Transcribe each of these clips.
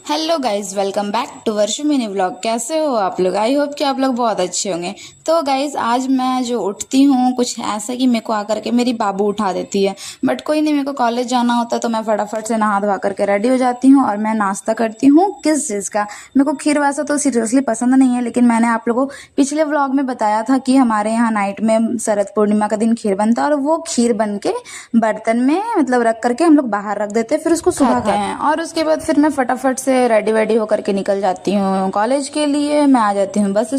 Hello guys, welcome back to Varshu mini vlog. कैसे हो आप लोग? आई होप कि आप लोग बहुत अच्छे होंगे। तो गाइज, आज मैं जो उठती हूँ कुछ ऐसा कि मेरे को आकर के मेरी बाबू उठा देती है। बट कोई नहीं, मेरे को कॉलेज जाना होता है तो मैं फटाफट से नहा धोवा करके रेडी हो जाती हूँ और मैं नाश्ता करती हूँ। किस चीज़ का? मेरे को खीर वैसा तो सीरियसली पसंद नहीं है, लेकिन मैंने आप लोगों को पिछले व्लॉग में बताया था कि हमारे यहाँ नाइट में शरद पूर्णिमा का दिन खीर बनता है और वो खीर बन के बर्तन में मतलब रख करके हम लोग बाहर रख देते हैं, फिर उसको सुबह खाते हैं। और उसके बाद फिर मैं फटाफट से रेडी वेडी होकर के निकल जाती हूँ कॉलेज के लिए। मैं आ जाती हूँ बस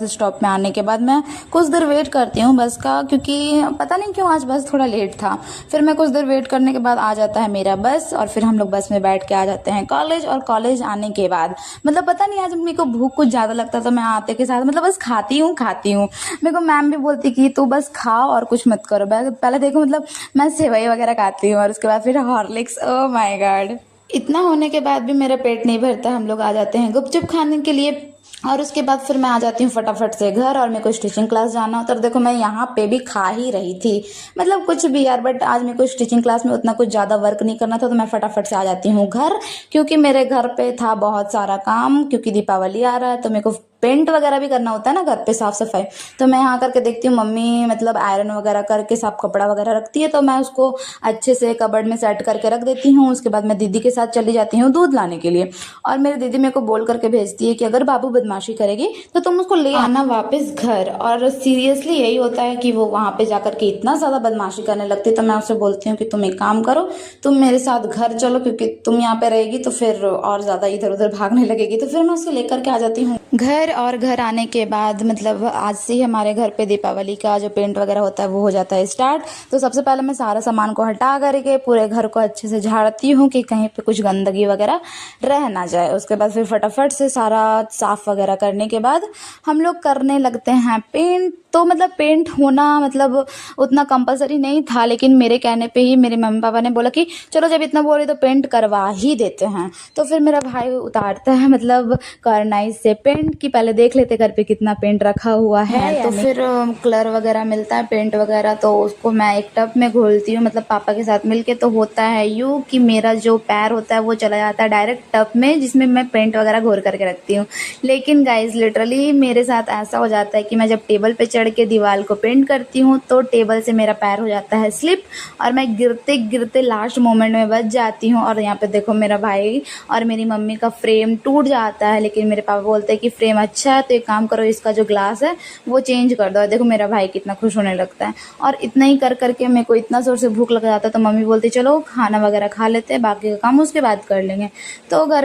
स्टॉप में आने के बाद मैं कुछ देर वेट करती हूँ बस का, क्योंकि पता नहीं क्यों आज बस थोड़ा लेट था। फिर मैं कुछ देर वेट करने के बाद आ जाता है मेरा बस और फिर हम लोग बस में बैठ के आ जाते हैं कॉलेज। और कॉलेज आने के बाद मतलब पता नहीं आज मेरे को भूख कुछ ज़्यादा लगता तो मैं आते के साथ मतलब बस खाती हूँ। मेरे को मैम भी बोलती कि तू बस खाओ और कुछ मत करो। पहले देखो मतलब मैं सेवई वगैरह खाती हूँ और उसके बाद फिर हॉर्लिक्स। ओ माय गॉड, इतना होने के बाद भी मेरा पेट नहीं भरता। हम लोग आ जाते हैं गुपचुप खाने के लिए और उसके बाद फिर मैं आ जाती हूँ फटाफट से घर और मेरे को स्टिचिंग क्लास जाना होता है। तो देखो मैं यहाँ पे भी खा ही रही थी, मतलब कुछ भी यार, बट आज मेरे को स्टिचिंग क्लास में उतना कुछ ज़्यादा वर्क नहीं करना था तो मैं फटाफट से आ जाती हूँ घर, क्योंकि मेरे घर पे था बहुत सारा काम, क्योंकि दीपावली आ रहा है तो मेरे को पेंट वगैरह भी करना होता है ना घर पे, साफ सफाई। तो मैं यहाँ करके देखती हूँ मम्मी मतलब आयरन वगैरह करके साफ कपड़ा वगैरह रखती है, तो मैं उसको अच्छे से कबर्ड में सेट करके रख देती हूँ। उसके बाद मैं दीदी के साथ चली जाती हूँ दूध लाने के लिए और मेरी दीदी मेरे को बोल करके भेजती है कि अगर बाबू बदमाशी करेगी तो तुम उसको ले आना वापस घर। और सीरियसली यही होता है कि वो वहाँ पे जाकर के इतना ज़्यादा बदमाशी करने लगती है। तो मैं उससे बोलती हूँ कि तुम एक काम करो, तुम मेरे साथ घर चलो, क्योंकि तुम यहाँ पे रहेगी तो फिर और ज़्यादा इधर उधर भागने लगेगी। तो फिर मैं उसको लेकर के आ जाती हूँ घर। और घर आने के बाद मतलब आज से ही हमारे घर पे दीपावली का जो पेंट वगैरह होता है वो हो जाता है स्टार्ट। तो सबसे पहले मैं सारा सामान को हटा करके पूरे घर को अच्छे से झाड़ती हूँ कि कहीं पे कुछ गंदगी वगैरह रह ना जाए। उसके बाद फिर फटाफट से सारा साफ वगैरह करने के बाद हम लोग करने लगते हैं पेंट। तो मतलब पेंट होना मतलब उतना कंपलसरी नहीं था, लेकिन मेरे कहने पे ही मेरे मम्मी पापा ने बोला कि चलो जब इतना बोल रही तो पेंट करवा ही देते हैं। तो फिर मेरा भाई उतारता है मतलब करनाइस से पेंट की पहले देख लेते घर पे कितना पेंट रखा हुआ है। तो फिर कलर वगैरह मिलता है पेंट वगैरह, तो उसको मैं एक टब में घोलती हूँ मतलब पापा के साथ मिलके। तो होता है यूँ कि मेरा जो पैर होता है वो चला जाता है डायरेक्ट टब में जिसमें मैं पेंट वगैरह घोल करके रखती हूँ। लेकिन गाइज लिटरली मेरे साथ ऐसा हो जाता है कि मैं जब टेबल पे चढ़ के दीवार को पेंट करती हूँ तो टेबल से मेरा पैर हो जाता है स्लिप और मैं गिरते गिरते लास्ट मोमेंट में बच जाती हूँ। और यहाँ पे देखो मेरा भाई और मेरी मम्मी का फ्रेम टूट जाता है, लेकिन मेरे पापा बोलते हैं कि फ्रेम अच्छा है तो एक काम करो, इसका जो ग्लास है वो चेंज कर दो। और देखो मेरा भाई कितना खुश होने लगता है। और इतना ही कर करके मेरे को इतना जोर से भूख लग जाता है तो मम्मी बोलती चलो खाना वगैरह खा लेते हैं, बाकी का काम उसके बाद कर लेंगे। तो घर